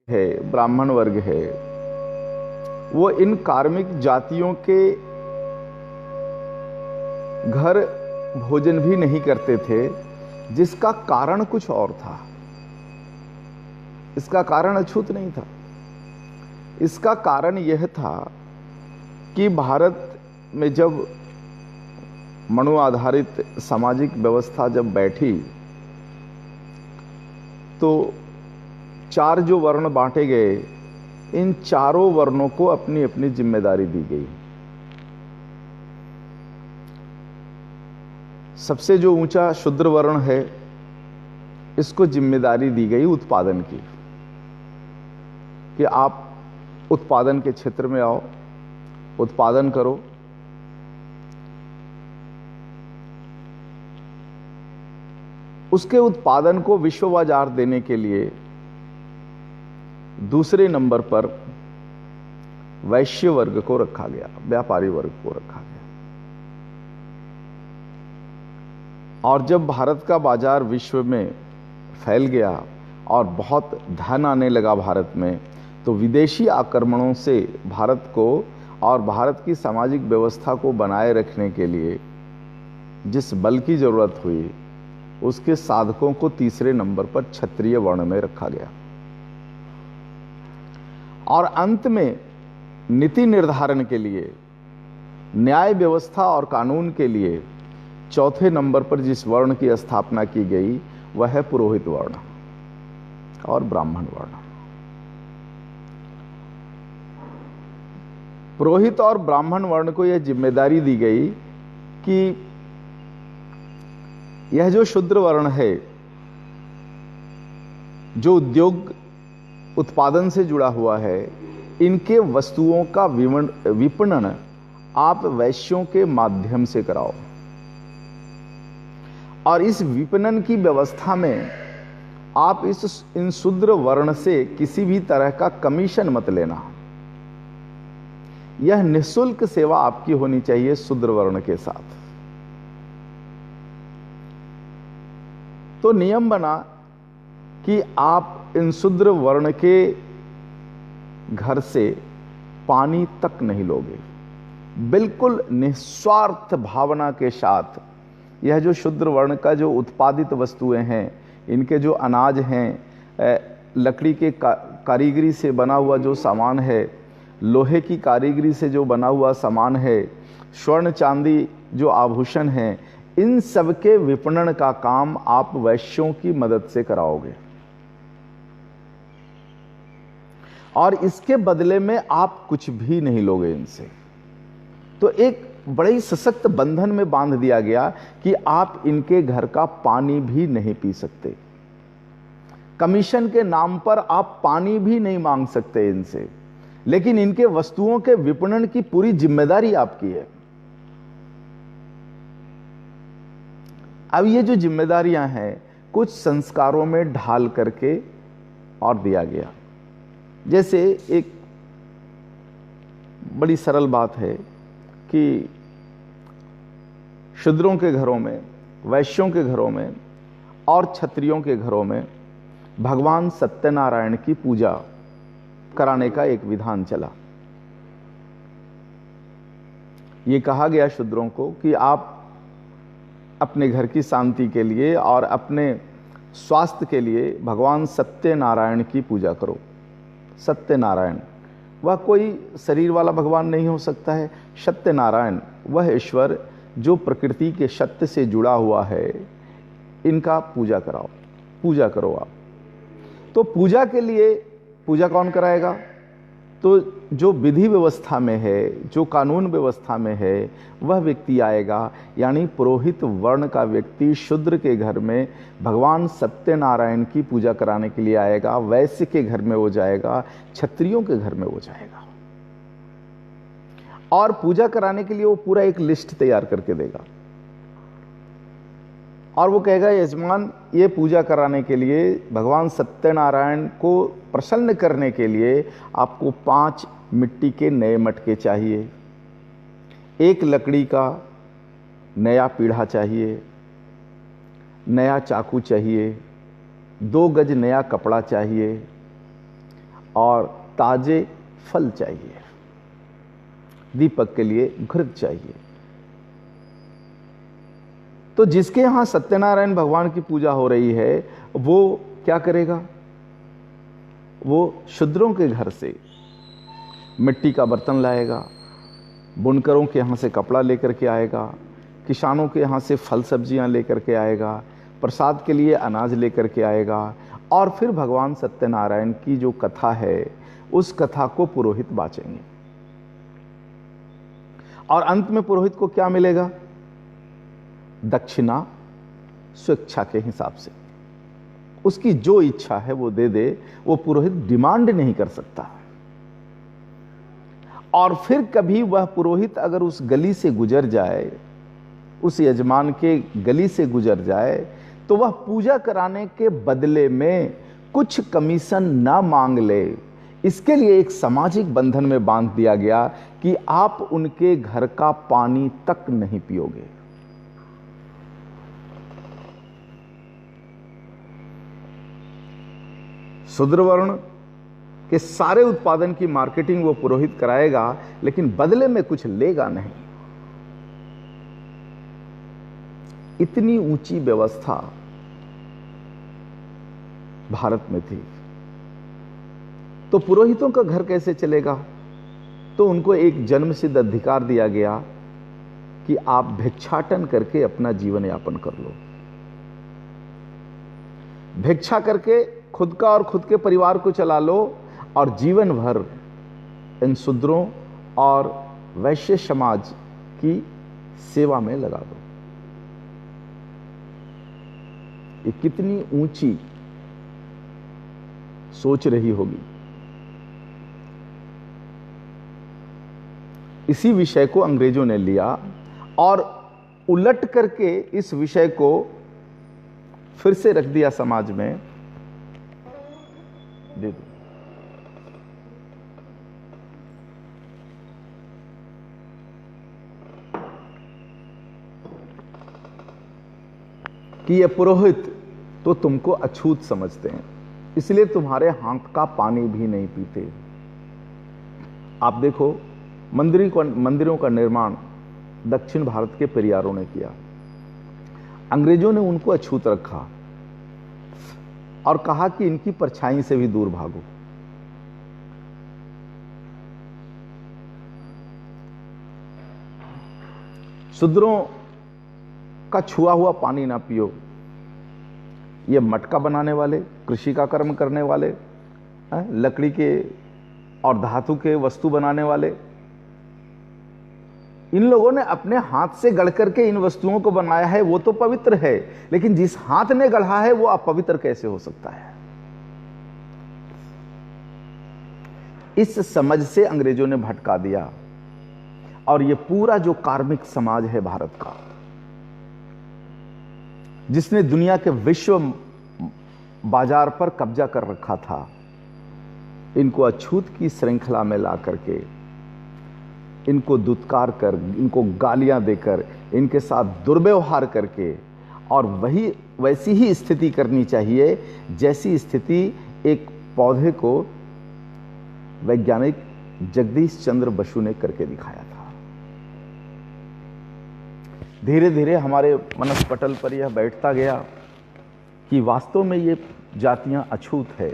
है, ब्राह्मण वर्ग है, वो इन कार्मिक जातियों के घर भोजन भी नहीं करते थे, जिसका कारण कुछ और था। इसका कारण अछूत नहीं था। इसका कारण यह था कि भारत में जब मनु आधारित सामाजिक व्यवस्था जब बैठी, तो चार जो वर्ण बांटे गए, इन चारों वर्णों को अपनी अपनी जिम्मेदारी दी गई। सबसे जो ऊंचा शूद्र वर्ण है, इसको जिम्मेदारी दी गई उत्पादन की, कि आप उत्पादन के क्षेत्र में आओ, उत्पादन करो। उसके उत्पादन को विश्व बाजार देने के लिए दूसरे नंबर पर वैश्य वर्ग को रखा गया, व्यापारी वर्ग को रखा गया। और जब भारत का बाजार विश्व में फैल गया और बहुत धन आने लगा भारत में, तो विदेशी आक्रमणों से भारत को और भारत की सामाजिक व्यवस्था को बनाए रखने के लिए जिस बल की जरूरत हुई, उसके साधकों को तीसरे नंबर पर क्षत्रिय वर्ण में रखा गया। और अंत में नीति निर्धारण के लिए, न्याय व्यवस्था और कानून के लिए चौथे नंबर पर जिस वर्ण की स्थापना की गई, वह है पुरोहित वर्ण और ब्राह्मण वर्ण। पुरोहित और ब्राह्मण वर्ण को यह जिम्मेदारी दी गई कि यह जो शूद्र वर्ण है, जो उद्योग उत्पादन से जुड़ा हुआ है, इनके वस्तुओं का विपणन आप वैश्यों के माध्यम से कराओ। और इस विपणन की व्यवस्था में आप इन शूद्र वर्ण से किसी भी तरह का कमीशन मत लेना। यह निःशुल्क सेवा आपकी होनी चाहिए शूद्र वर्ण के साथ। तो नियम बना कि आप इन शूद्र वर्ण के घर से पानी तक नहीं लोगे। बिल्कुल निस्वार्थ भावना के साथ यह जो शूद्र वर्ण का जो उत्पादित वस्तुएं हैं, इनके जो अनाज हैं, लकड़ी के कारीगरी से बना हुआ जो सामान है, लोहे की कारीगरी से जो बना हुआ सामान है, स्वर्ण चांदी जो आभूषण हैं, इन सब के विपणन का काम आप वैश्यों की मदद से कराओगे। और इसके बदले में आप कुछ भी नहीं लोगे इनसे। तो एक बड़े ही सशक्त बंधन में बांध दिया गया कि आप इनके घर का पानी भी नहीं पी सकते। कमीशन के नाम पर आप पानी भी नहीं मांग सकते इनसे, लेकिन इनके वस्तुओं के विपणन की पूरी जिम्मेदारी आपकी है। अब ये जो जिम्मेदारियां हैं, कुछ संस्कारों में ढाल करके और दिया गया। जैसे एक बड़ी सरल बात है कि शूद्रों के घरों में, वैश्यों के घरों में और क्षत्रियों के घरों में भगवान सत्यनारायण की पूजा कराने का एक विधान चला। ये कहा गया शूद्रों को कि आप अपने घर की शांति के लिए और अपने स्वास्थ्य के लिए भगवान सत्यनारायण की पूजा करो। सत्यनारायण वह कोई शरीर वाला भगवान नहीं हो सकता है। सत्यनारायण वह ईश्वर जो प्रकृति के सत्य से जुड़ा हुआ है, इनका पूजा कराओ, पूजा करो आप। तो पूजा के लिए पूजा कौन कराएगा? तो जो विधि व्यवस्था में है, जो कानून व्यवस्था में है, वह व्यक्ति आएगा। यानी पुरोहित वर्ण का व्यक्ति शूद्र के घर में भगवान सत्यनारायण की पूजा कराने के लिए आएगा। वैश्य के घर में वो जाएगा, क्षत्रियों के घर में वो जाएगा, और पूजा कराने के लिए वो पूरा एक लिस्ट तैयार करके देगा। और वो कहेगा, यजमान, ये पूजा कराने के लिए, भगवान सत्यनारायण को प्रसन्न करने के लिए आपको 5 मिट्टी के नए मटके चाहिए, 1 लकड़ी का नया पीढ़ा चाहिए, नया चाकू चाहिए, 2 गज नया कपड़ा चाहिए, और ताजे फल चाहिए, दीपक के लिए घृत चाहिए। तो जिसके यहां सत्यनारायण भगवान की पूजा हो रही है वो क्या करेगा? वो शूद्रों के घर से मिट्टी का बर्तन लाएगा, बुनकरों के यहाँ से कपड़ा लेकर के आएगा, किसानों के यहाँ से फल सब्जियाँ लेकर के आएगा, प्रसाद के लिए अनाज लेकर के आएगा, और फिर भगवान सत्यनारायण की जो कथा है उस कथा को पुरोहित बाँचेंगे। और अंत में पुरोहित को क्या मिलेगा? दक्षिणा स्वेच्छा के हिसाब से, उसकी जो इच्छा है वो दे दे, वो पुरोहित डिमांड नहीं कर सकता। और फिर कभी वह पुरोहित अगर उस गली से गुजर जाए, उस यजमान के गली से गुजर जाए, तो वह पूजा कराने के बदले में कुछ कमीशन ना मांग ले। इसके लिए एक सामाजिक बंधन में बांध दिया गया कि आप उनके घर का पानी तक नहीं पियोगे। शूद्र वर्ण के सारे उत्पादन की मार्केटिंग वो पुरोहित कराएगा, लेकिन बदले में कुछ लेगा नहीं। इतनी ऊंची व्यवस्था भारत में थी। तो पुरोहितों का घर कैसे चलेगा? तो उनको एक जन्मसिद्ध अधिकार दिया गया कि आप भिक्षाटन करके अपना जीवन यापन कर लो। भिक्षा करके खुद का और खुद के परिवार को चला लो, और जीवन भर इन शूद्रों और वैश्य समाज की सेवा में लगा दो। ये कितनी ऊंची सोच रही होगी। इसी विषय को अंग्रेजों ने लिया और उलट करके इस विषय को फिर से रख दिया समाज में। दे दो। कि ये पुरोहित तो तुमको अछूत समझते हैं, इसलिए तुम्हारे हाथ का पानी भी नहीं पीते। आप देखो, मंदिरों का निर्माण दक्षिण भारत के पेरियारों ने किया। अंग्रेजों ने उनको अछूत रखा और कहा कि इनकी परछाई से भी दूर भागो। शूद्रों का छुआ हुआ पानी ना पियो। ये मटका बनाने वाले, कृषि का कर्म करने वाले, लकड़ी के और धातु के वस्तु बनाने वाले, इन लोगों ने अपने हाथ से गढ़ करके इन वस्तुओं को बनाया है, वो तो पवित्र है, लेकिन जिस हाथ ने गढ़ा है वो अपवित्र कैसे हो सकता है? इस समझ से अंग्रेजों ने भटका दिया। और ये पूरा जो कार्मिक समाज है भारत का, जिसने दुनिया के विश्व बाजार पर कब्जा कर रखा था, इनको अछूत की श्रृंखला में ला करके, इनको दुत्कार कर, इनको गालियां देकर, इनके साथ दुर्व्यवहार करके, और वैसी ही स्थिति करनी चाहिए जैसी स्थिति एक पौधे को वैज्ञानिक जगदीश चंद्र बसु ने करके दिखाया था। धीरे धीरे हमारे मनस्पटल पर यह बैठता गया कि वास्तव में ये जातियां अछूत है,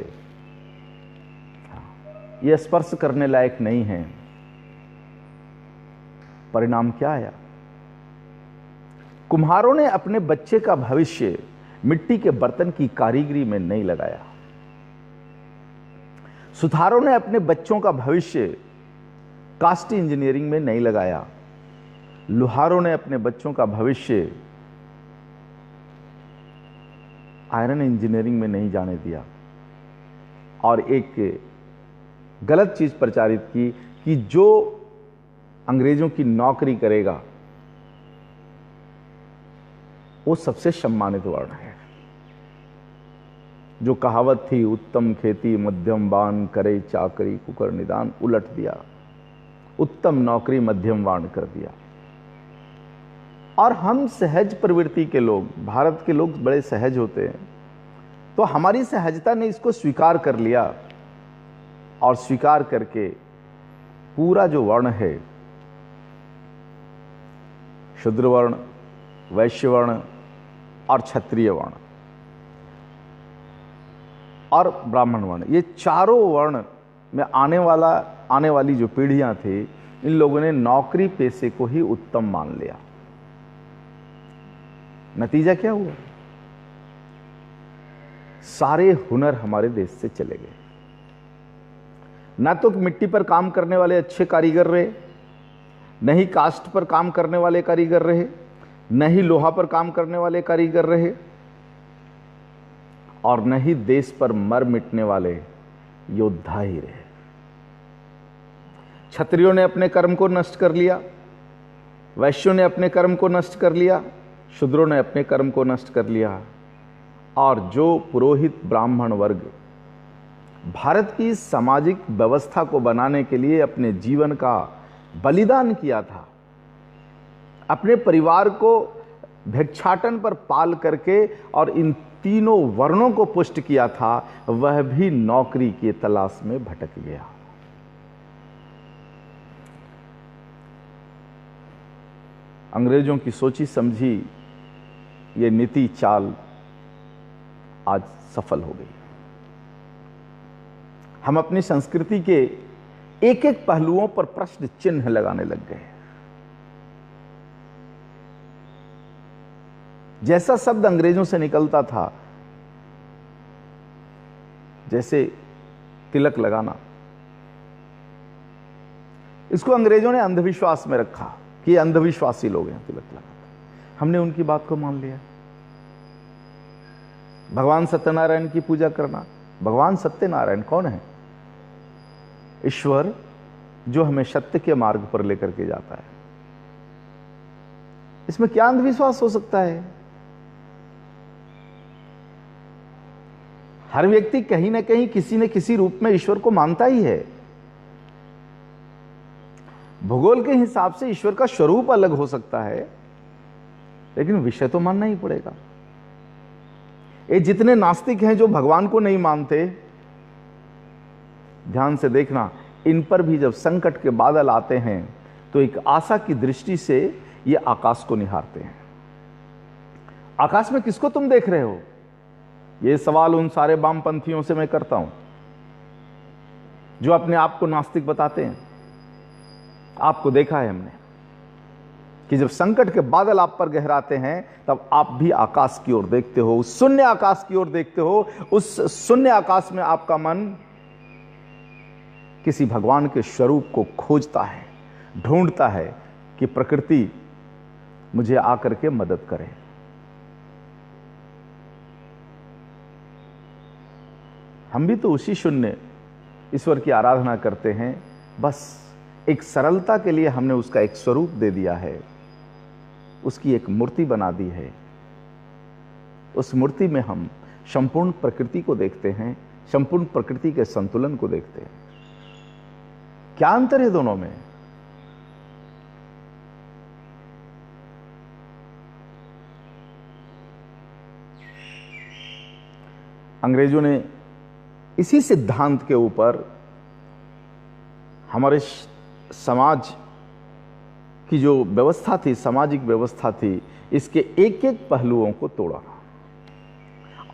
ये स्पर्श करने लायक नहीं है। परिणाम क्या आया? कुम्हारों ने अपने बच्चे का भविष्य मिट्टी के बर्तन की कारीगरी में नहीं लगाया। सुथारों ने अपने बच्चों का भविष्य कास्ट इंजीनियरिंग में नहीं लगाया। लुहारों ने अपने बच्चों का भविष्य आयरन इंजीनियरिंग में नहीं जाने दिया। और एक गलत चीज प्रचारित की कि जो अंग्रेजों की नौकरी करेगा वो सबसे सम्मानित वर्ण है। जो कहावत थी, उत्तम खेती मध्यम बान करे चाकरी कुकर निदान, उलट दिया। उत्तम नौकरी मध्यम वाण कर दिया। और हम सहज प्रवृत्ति के लोग, भारत के लोग बड़े सहज होते हैं, तो हमारी सहजता ने इसको स्वीकार कर लिया और स्वीकार करके पूरा जो वर्ण है, शूद्र वर्ण, वैश्य वर्ण और क्षत्रिय वर्ण और ब्राह्मण वर्ण, ये चारों वर्ण में आने वाली जो पीढ़ियां थी, इन लोगों ने नौकरी पेशे को ही उत्तम मान लिया। नतीजा क्या हुआ? सारे हुनर हमारे देश से चले गए। ना तो मिट्टी पर काम करने वाले अच्छे कारीगर रहे, न ही कास्ट पर काम करने वाले कारीगर रहे, न ही लोहा पर काम करने वाले कारीगर रहे, और न ही देश पर मर मिटने वाले योद्धा ही रहे। क्षत्रियों ने अपने कर्म को नष्ट कर लिया, वैश्यों ने अपने कर्म को नष्ट कर लिया, शूद्रों ने अपने कर्म को नष्ट कर लिया, और जो पुरोहित ब्राह्मण वर्ग भारत की सामाजिक व्यवस्था को बनाने के लिए अपने जीवन का बलिदान किया था, अपने परिवार को भिक्षाटन पर पाल करके और इन तीनों वर्णों को पुष्ट किया था, वह भी नौकरी की तलाश में भटक गया। अंग्रेजों की सोची समझी ये नीति चाल आज सफल हो गई। हम अपनी संस्कृति के एक एक पहलुओं पर प्रश्न चिन्ह लगाने लग गए। जैसा शब्द अंग्रेजों से निकलता था, जैसे तिलक लगाना, इसको अंग्रेजों ने अंधविश्वास में रखा कि अंधविश्वासी लोग हैं तिलक लगाते। हमने उनकी बात को मान लिया। भगवान सत्यनारायण की पूजा करना, भगवान सत्यनारायण कौन है? ईश्वर जो हमें सत्य के मार्ग पर लेकर के जाता है। इसमें क्या अंधविश्वास हो सकता है? हर व्यक्ति कहीं ना कहीं किसी न किसी रूप में ईश्वर को मानता ही है। भूगोल के हिसाब से ईश्वर का स्वरूप अलग हो सकता है, लेकिन विषय तो मानना ही पड़ेगा। ये जितने नास्तिक हैं जो भगवान को नहीं मानते, ध्यान से देखना, इन पर भी जब संकट के बादल आते हैं तो एक आशा की दृष्टि से ये आकाश को निहारते हैं। आकाश में किसको तुम देख रहे हो? ये सवाल उन सारे वामपंथियों से मैं करता हूं जो अपने आप को नास्तिक बताते हैं। आपको देखा है हमने कि जब संकट के बादल आप पर गहराते हैं, तब आप भी आकाश की ओर देखते हो, उस शून्य आकाश की ओर देखते हो। उस शून्य आकाश में आपका मन किसी भगवान के स्वरूप को खोजता है, ढूंढता है कि प्रकृति मुझे आकर के मदद करे। हम भी तो उसी शून्य ईश्वर की आराधना करते हैं, बस एक सरलता के लिए हमने उसका एक स्वरूप दे दिया है, उसकी एक मूर्ति बना दी है। उस मूर्ति में हम संपूर्ण प्रकृति को देखते हैं, संपूर्ण प्रकृति के संतुलन को देखते हैं। क्या अंतर है दोनों में? अंग्रेजों ने इसी सिद्धांत के ऊपर हमारे समाज की जो व्यवस्था थी, सामाजिक व्यवस्था थी, इसके एक एक पहलुओं को तोड़ा,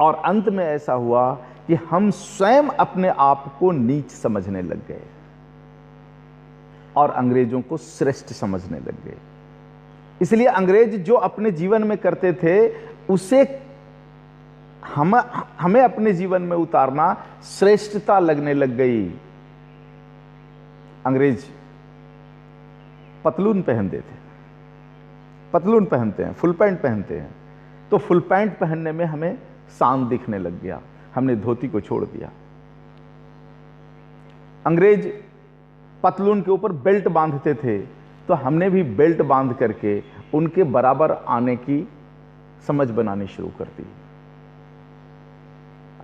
और अंत में ऐसा हुआ कि हम स्वयं अपने आप को नीच समझने लग गए और अंग्रेजों को श्रेष्ठ समझने लग गए। इसलिए अंग्रेज जो अपने जीवन में करते थे, उसे हमें अपने जीवन में उतारना श्रेष्ठता लगने लग गई। अंग्रेज पतलून पहनते थे, पतलून पहनते हैं, फुल पैंट पहनते हैं, तो फुल पैंट पहनने में हमें शान दिखने लग गया, हमने धोती को छोड़ दिया। अंग्रेज पतलून के ऊपर बेल्ट बांधते थे, तो हमने भी बेल्ट बांध करके उनके बराबर आने की समझ बनानी शुरू कर दी।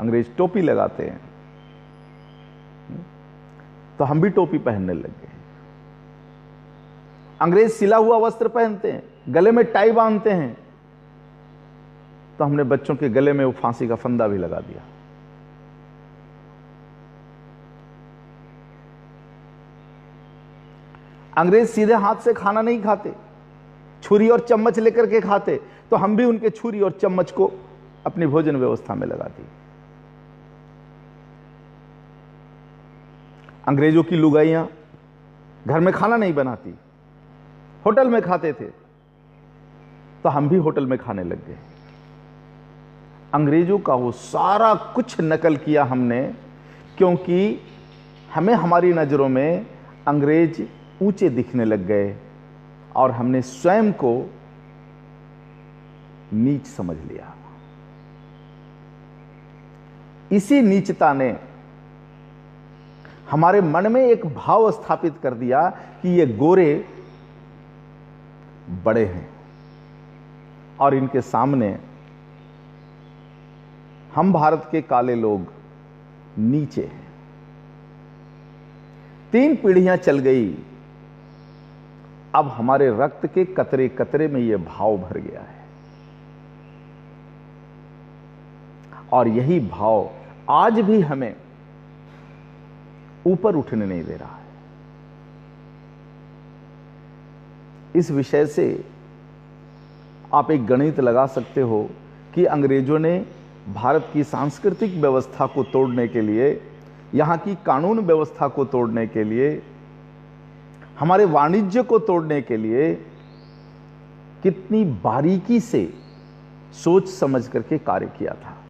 अंग्रेज टोपी लगाते हैं, तो हम भी टोपी पहनने लग गए। अंग्रेज सिला हुआ वस्त्र पहनते हैं, गले में टाई बांधते हैं, तो हमने बच्चों के गले में वो फांसी का फंदा भी लगा दिया। अंग्रेज सीधे हाथ से खाना नहीं खाते, छुरी और चम्मच लेकर के खाते, तो हम भी उनके छुरी और चम्मच को अपनी भोजन व्यवस्था में लगा दी। अंग्रेजों की लुगाइयां घर में खाना नहीं बनाती, होटल में खाते थे, तो हम भी होटल में खाने लग गए। अंग्रेजों का वो सारा कुछ नकल किया हमने, क्योंकि हमें हमारी नजरों में अंग्रेज ऊंचे दिखने लग गए और हमने स्वयं को नीच समझ लिया। इसी नीचता ने हमारे मन में एक भाव स्थापित कर दिया कि ये गोरे बड़े हैं और इनके सामने हम भारत के काले लोग नीचे हैं। 3 पीढ़ियां चल गई, अब हमारे रक्त के कतरे कतरे में यह भाव भर गया है और यही भाव आज भी हमें ऊपर उठने नहीं दे रहा है। इस विषय से आप एक गणित लगा सकते हो कि अंग्रेजों ने भारत की सांस्कृतिक व्यवस्था को तोड़ने के लिए, यहां की कानून व्यवस्था को तोड़ने के लिए, हमारे वाणिज्य को तोड़ने के लिए कितनी बारीकी से सोच समझ करके कार्य किया था।